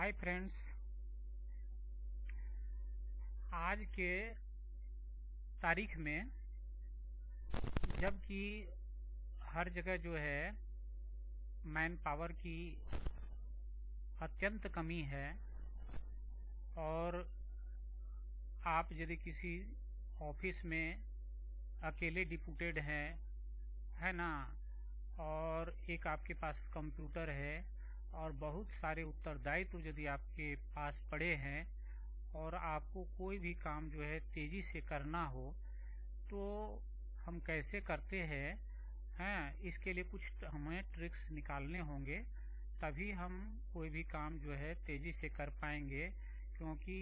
Hi friends, आज के तारीख में जबकि हर जगह जो है मैन पावर की अत्यंत कमी है और आप यदि किसी ऑफिस में अकेले डिप्यूटेड हैं, है ना, और एक आपके पास कंप्यूटर है और बहुत सारे उत्तरदायित्व यदि आपके पास पड़े हैं और आपको कोई भी काम जो है तेजी से करना हो तो हम कैसे करते हैं इसके लिए कुछ हमें ट्रिक्स निकालने होंगे, तभी हम कोई भी काम जो है तेजी से कर पाएंगे। क्योंकि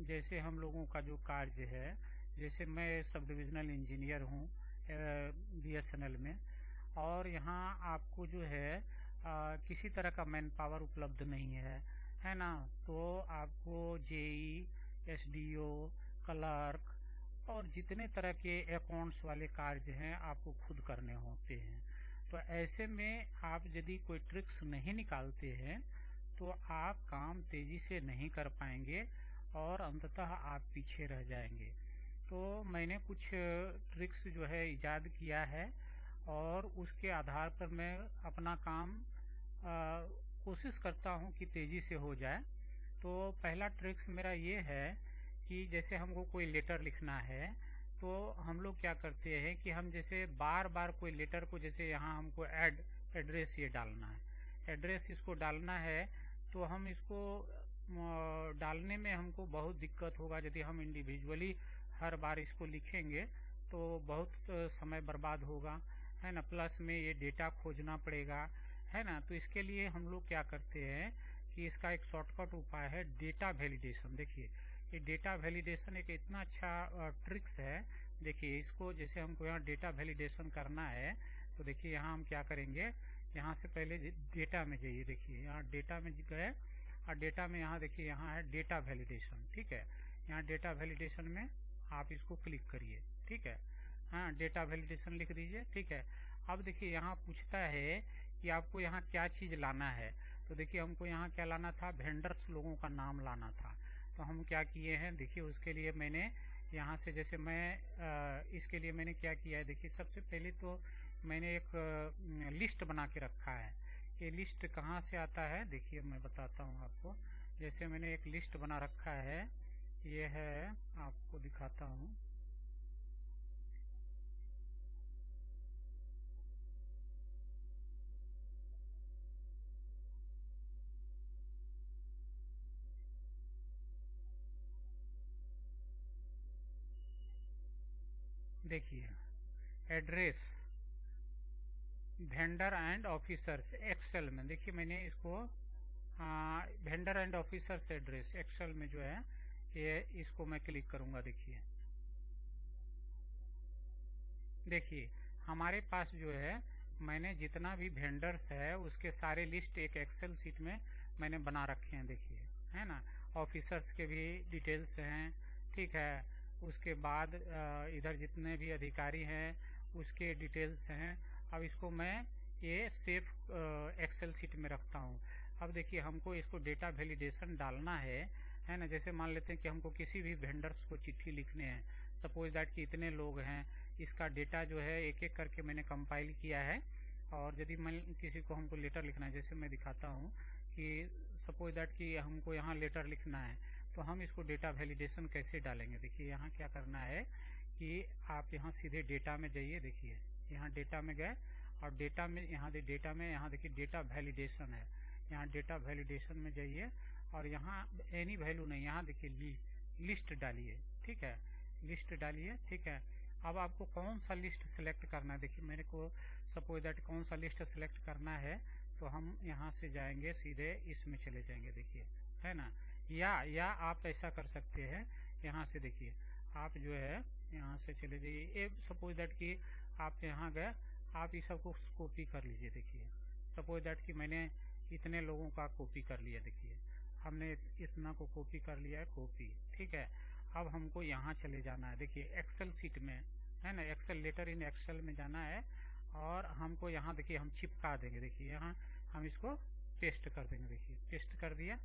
जैसे हम लोगों का जो कार्य है, जैसे मैं सब डिविजनल इंजीनियर हूँ BSNL में, और यहाँ आपको जो है किसी तरह का मैन पावर उपलब्ध नहीं है ना। तो आपको JE, SDO, क्लर्क और जितने तरह के अकाउंट्स वाले कार्य हैं आपको खुद करने होते हैं। तो ऐसे में आप यदि कोई ट्रिक्स नहीं निकालते हैं तो आप काम तेजी से नहीं कर पाएंगे और अंततः आप पीछे रह जाएंगे। तो मैंने कुछ ट्रिक्स जो है इजाद किया है और उसके आधार पर मैं अपना काम कोशिश करता हूं कि तेजी से हो जाए। तो पहला ट्रिक्स मेरा ये है कि जैसे हमको कोई लेटर लिखना है तो हम लोग क्या करते हैं कि हम जैसे बार बार कोई लेटर को, जैसे यहाँ हमको एड्रेस ये डालना है, एड्रेस इसको डालना है, तो हम इसको डालने में हमको बहुत दिक्कत होगा। यदि हम इंडिविजुअली हर बार इसको लिखेंगे तो बहुत समय बर्बाद होगा, है ना। प्लस में ये डेटा खोजना पड़ेगा, है ना। तो इसके लिए हम लोग क्या करते हैं कि इसका एक शॉर्टकट उपाय है डेटा वैलिडेशन। देखिए ये डेटा वैलिडेशन एक इतना अच्छा ट्रिक्स है। देखिए इसको जैसे हमको यहाँ डेटा वैलिडेशन करना है तो देखिए यहाँ हम क्या करेंगे, यहाँ से पहले डेटा में जाइए। देखिए यहाँ डेटा में गए और डेटा में यहाँ देखिए यहाँ है डेटा वैलिडेशन, ठीक है। यहाँ डेटा वैलिडेशन में आप इसको क्लिक करिए, ठीक है। हाँ, डेटा वैलिडेशन लिख दीजिए, ठीक है। अब देखिए यहाँ पूछता है कि आपको यहाँ क्या चीज लाना है। तो देखिए हमको यहाँ क्या लाना था, वेंडर्स लोगों का नाम लाना था। तो हम क्या किए हैं, देखिए उसके लिए मैंने यहाँ से जैसे मैं इसके लिए मैंने क्या किया है, देखिए सबसे पहले तो मैंने एक लिस्ट बना के रखा है। ये लिस्ट कहाँ से आता है, देखिए मैं बताता हूँ आपको। जैसे मैंने एक लिस्ट बना रखा है, ये है, आपको दिखाता हूँ। देखिए address vendor and officers Excel में, देखिए मैंने इसको vendor and officers address Excel में जो है ये इसको मैं क्लिक करूंगा। देखिए हमारे पास जो है मैंने जितना भी वेंडर्स है उसके सारे लिस्ट एक एक्सेल शीट में मैंने बना रखे हैं, देखिए, है ना। ऑफिसर्स के भी डिटेल्स हैं, ठीक है। उसके बाद इधर जितने भी अधिकारी हैं उसके डिटेल्स हैं। अब इसको मैं ये सेफ एक्सेल शीट में रखता हूँ। अब देखिए हमको इसको डेटा वैलिडेशन डालना है ना। जैसे मान लेते हैं कि हमको किसी भी वेंडर्स को चिट्ठी लिखने हैं, सपोज दैट कि इतने लोग हैं, इसका डेटा जो है एक एक करके मैंने कंपाइल किया है। और यदि मैं किसी को हमको लेटर लिखना है, जैसे मैं दिखाता हूँ कि सपोज दैट कि हमको यहाँ लेटर लिखना है, तो हम इसको डेटा वैलिडेशन कैसे डालेंगे। देखिए यहाँ क्या करना है कि आप यहाँ सीधे डेटा में जाइए। देखिए यहाँ डेटा में गए और डेटा में यहाँ देखिए डेटा वैलिडेशन है। यहाँ डेटा वैलिडेशन में जाइए और यहाँ एनी वैल्यू नहीं, यहाँ देखिए लिस्ट डालिए, ठीक है। लिस्ट डालिए, ठीक है। अब आपको कौन सा लिस्ट सिलेक्ट करना है, देखिए मेरे को सपोज दैट कौन सा लिस्ट सिलेक्ट करना है, तो हम यहाँ से जाएंगे सीधे इसमें चले जाएंगे, देखिए, है ना। या आप ऐसा कर सकते हैं, यहाँ से देखिए आप जो है यहाँ से चले जाइए। ये सपोज दैट कि आप यहाँ गए, आप इस सबको कॉपी कर लीजिए। देखिए सपोज दैट कि मैंने इतने लोगों का कॉपी कर लिया, देखिए हमने इतना को कॉपी कर लिया है, कॉपी, ठीक है। अब हमको यहाँ चले जाना है, देखिए एक्सेल शीट में, है ना, एक्सेल लेटर इन एक्सेल में जाना है और हमको यहाँ देखिए हम चिपका देंगे। देखिए यहाँ हम इसको पेस्ट कर देंगे, देखिए पेस्ट कर दिया,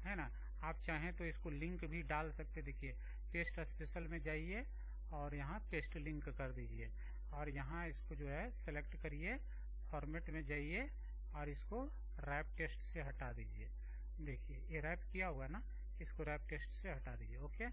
है ना। आप चाहें तो इसको लिंक भी डाल सकते। देखिए पेस्ट स्पेशल में जाइए और यहाँ पेस्ट लिंक कर दीजिए और यहाँ इसको जो है सेलेक्ट करिए, फॉर्मेट में जाइए और इसको रैप टेस्ट से हटा दीजिए। देखिए ये रैप किया हुआ ना, इसको रैप टेस्ट से हटा दीजिए। ओके,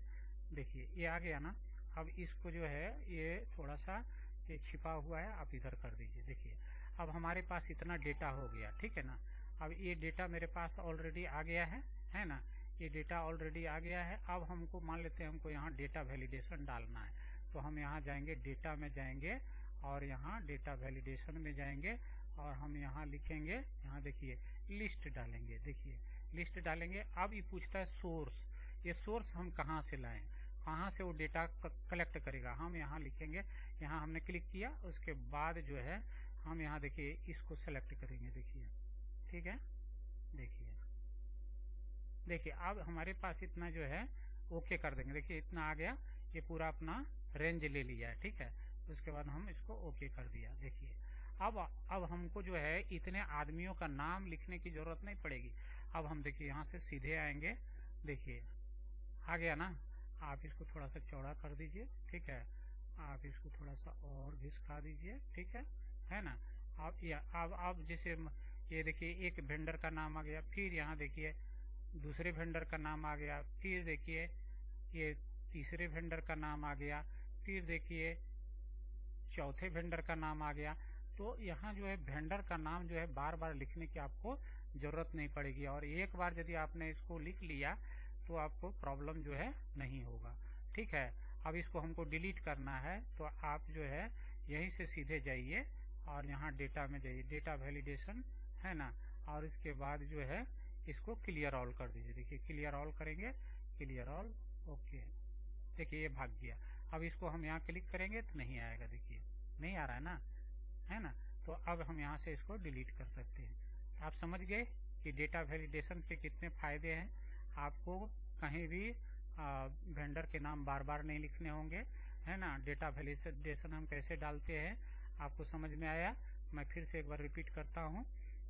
देखिए ये आ गया ना। अब इसको जो है ये थोड़ा सा ये छिपा हुआ है, आप इधर कर दीजिए। देखिए अब हमारे पास इतना डेटा हो गया, ठीक है ना। अब ये डेटा मेरे पास ऑलरेडी आ गया है ना। ये डेटा ऑलरेडी आ गया है। अब हमको मान लेते हैं हमको यहाँ डेटा वैलिडेशन डालना है, तो हम यहाँ जाएंगे, डेटा में जाएंगे और यहाँ डेटा वैलिडेशन में जाएंगे और हम यहाँ लिखेंगे, यहाँ देखिए लिस्ट डालेंगे। देखिए लिस्ट डालेंगे। अब ये पूछता है सोर्स, ये सोर्स हम कहाँ से लाएं, कहाँ से वो डेटा कलेक्ट करेगा। हम यहाँ लिखेंगे, यहाँ हमने क्लिक किया, उसके बाद जो है हम यहाँ देखिए इसको सेलेक्ट करेंगे। देखिए ठीक है, देखिए अब हमारे पास इतना जो है ओके कर देंगे। देखिए इतना आ गया, ये पूरा अपना रेंज ले लिया है, ठीक है। उसके बाद हम इसको ओके कर दिया। देखिए अब हमको जो है इतने आदमियों का नाम लिखने की जरूरत नहीं पड़ेगी। अब हम देखिए यहाँ से सीधे आएंगे। देखिए आ गया ना। आप इसको थोड़ा सा चौड़ा कर दीजिए, ठीक है। आप इसको थोड़ा सा और घिसका दीजिए, ठीक है ना। अब जैसे ये देखिए एक वेंडर का नाम आ गया, फिर यहाँ देखिए दूसरे वेंडर का नाम आ गया, फिर देखिए ये तीसरे वेंडर का नाम आ गया, फिर देखिए चौथे वेंडर का नाम आ गया। तो यहाँ जो है वेंडर का नाम जो है बार बार लिखने की आपको जरूरत नहीं पड़ेगी और एक बार यदि आपने इसको लिख लिया तो आपको प्रॉब्लम जो है नहीं होगा, ठीक है। अब इसको हमको डिलीट करना है, तो आप जो है यहीं से सीधे जाइए और यहाँ डेटा में जाइए, डेटा वैलिडेशन है ना, और इसके बाद जो है इसको क्लियर ऑल कर दीजिए। देखिए क्लियर ऑल करेंगे, क्लियर ऑल, ओके। देखिए ये भाग गया। अब इसको हम यहाँ क्लिक करेंगे तो नहीं आएगा। देखिए नहीं आ रहा है ना। तो अब हम यहाँ से इसको डिलीट कर सकते हैं। आप समझ गए कि डेटा वैलिडेशन के कितने फायदे हैं। आपको कहीं भी वेंडर के नाम बार बार नहीं लिखने होंगे, है ना। डेटा वैलिडेशन हम कैसे डालते हैं आपको समझ में आया। मैं फिर से एक बार रिपीट करता हूँ।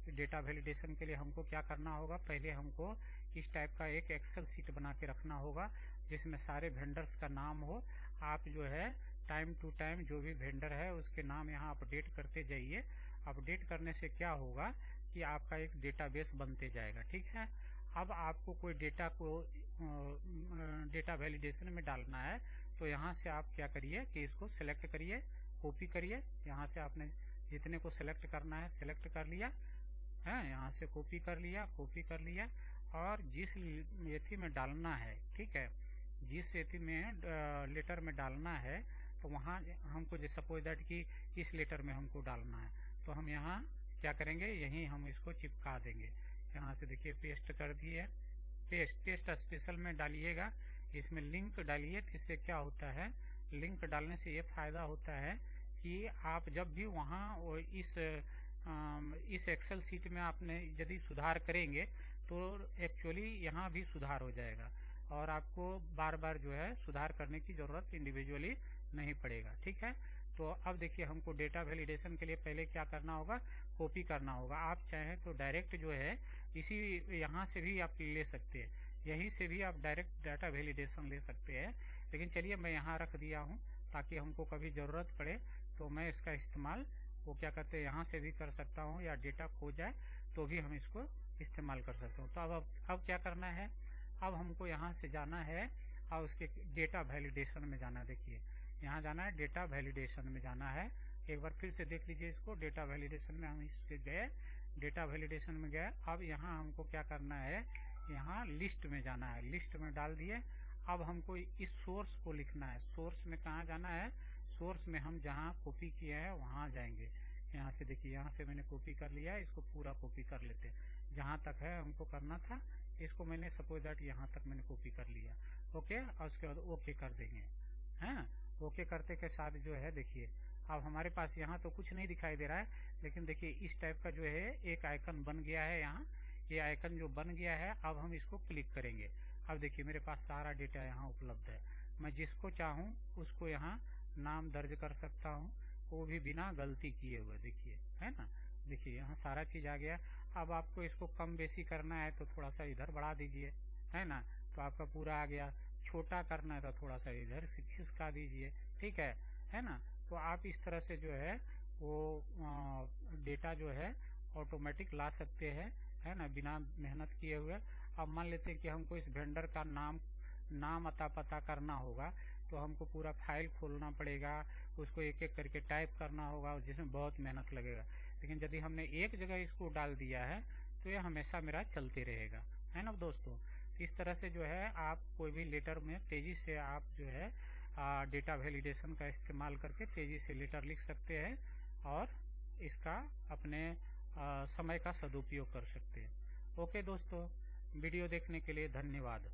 डेटा वैलिडेशन के लिए हमको क्या करना होगा, पहले हमको इस टाइप का एक एक्सेल शीट बना के रखना होगा जिसमें सारे वेंडर्स का नाम हो। आप जो है टाइम टू टाइम जो भी वेंडर है उसके नाम यहाँ अपडेट करते जाइए। अपडेट करने से क्या होगा कि आपका एक डेटाबेस बनते जाएगा, ठीक है। अब आपको कोई डेटा को डेटा वैलिडेशन में डालना है तो यहाँ से आप क्या करिए कि इसको सिलेक्ट करिए, कॉपी करिए। यहाँ से आपने जितने को सिलेक्ट करना है सिलेक्ट कर लिया है, यहाँ से कॉपी कर लिया और जिस एथी में डालना है, ठीक है, जिस एथी में लेटर में डालना है तो वहाँ हमको जैसे सपोज दैट कि इस लेटर में हमको डालना है तो हम यहाँ क्या करेंगे, यहीं हम इसको चिपका देंगे। यहाँ से देखिए पेस्ट कर दिए, पेस्ट स्पेशल में डालिएगा, इसमें लिंक डालिए। इससे क्या होता है, लिंक डालने से ये फायदा होता है कि आप जब भी वहाँ इस एक्सेल सीट में आपने यदि सुधार करेंगे तो एक्चुअली यहाँ भी सुधार हो जाएगा और आपको बार बार जो है सुधार करने की जरूरत इंडिविजुअली नहीं पड़ेगा, ठीक है। तो अब देखिए हमको डेटा वैलिडेशन के लिए पहले क्या करना होगा, कॉपी करना होगा। आप चाहें तो डायरेक्ट जो है इसी यहाँ से भी आप ले सकते हैं, यहीं से भी आप डायरेक्ट डाटा वैलिडेशन ले सकते हैं। लेकिन चलिए मैं यहाँ रख दिया हूँ ताकि हमको कभी ज़रूरत पड़े तो मैं इसका इस्तेमाल वो क्या कहते हैं यहाँ से भी कर सकता हूँ, या डेटा खो जाए तो भी हम इसको इस्तेमाल कर सकते हो। तो अब क्या करना है, अब हमको यहाँ से जाना है और उसके डेटा वैलिडेशन में जाना है। देखिए यहाँ जाना है, डेटा वैलिडेशन में जाना है। एक बार फिर से देख लीजिए इसको, डेटा वैलिडेशन में हम इसके गए, डेटा वैलिडेशन में गए। अब यहाँ हमको क्या करना है, यहाँ लिस्ट में जाना है, लिस्ट में डाल दिए। अब हमको इस सोर्स को लिखना है। सोर्स में कहाँ जाना है, सोर्स में हम जहाँ कॉपी किए हैं वहाँ जाएंगे। यहाँ से देखिए यहाँ से मैंने कॉपी कर लिया है, इसको पूरा कॉपी कर लेते हैं। जहाँ तक है हमको करना था इसको मैंने सपोज दैट यहाँ तक मैंने कॉपी कर लिया, ओके। और उसके बाद ओके कर देंगे, हैं। ओके करते के साथ जो है देखिए अब हमारे पास यहाँ तो कुछ नहीं दिखाई दे रहा है, लेकिन देखिए इस टाइप का जो है एक आइकन बन गया है। यहाँ ये आइकन जो बन गया है, अब हम इसको क्लिक करेंगे। अब देखिए मेरे पास सारा डेटा यहाँ उपलब्ध है। मैं जिसको चाहूँ उसको यहाँ नाम दर्ज कर सकता हूँ, वो भी बिना गलती किए हुए। देखिए है ना, देखिए यहाँ सारा चीज आ गया। अब आपको इसको कम बेसी करना है तो थोड़ा सा इधर बढ़ा दीजिए, है ना। तो आपका पूरा आ गया। छोटा करना है तो थोड़ा सा इधर से खिसका दीजिए, ठीक है ना। तो आप इस तरह से जो है वो डेटा जो है ऑटोमेटिक ला सकते हैं, है ना, बिना मेहनत किए हुए। अब मान लेते हैं कि हमको इस वेंडर का नाम अता पता करना होगा, तो हमको पूरा फाइल खोलना पड़ेगा, उसको एक एक करके टाइप करना होगा, जिसमें बहुत मेहनत लगेगा। लेकिन यदि हमने एक जगह इसको डाल दिया है तो ये हमेशा मेरा चलते रहेगा, है ना दोस्तों। इस तरह से जो है आप कोई भी लेटर में तेजी से आप जो है डेटा वैलिडेशन का इस्तेमाल करके तेजी से लेटर लिख सकते हैं और इसका अपने समय का सदुपयोग कर सकते हैं। ओके दोस्तों, वीडियो देखने के लिए धन्यवाद।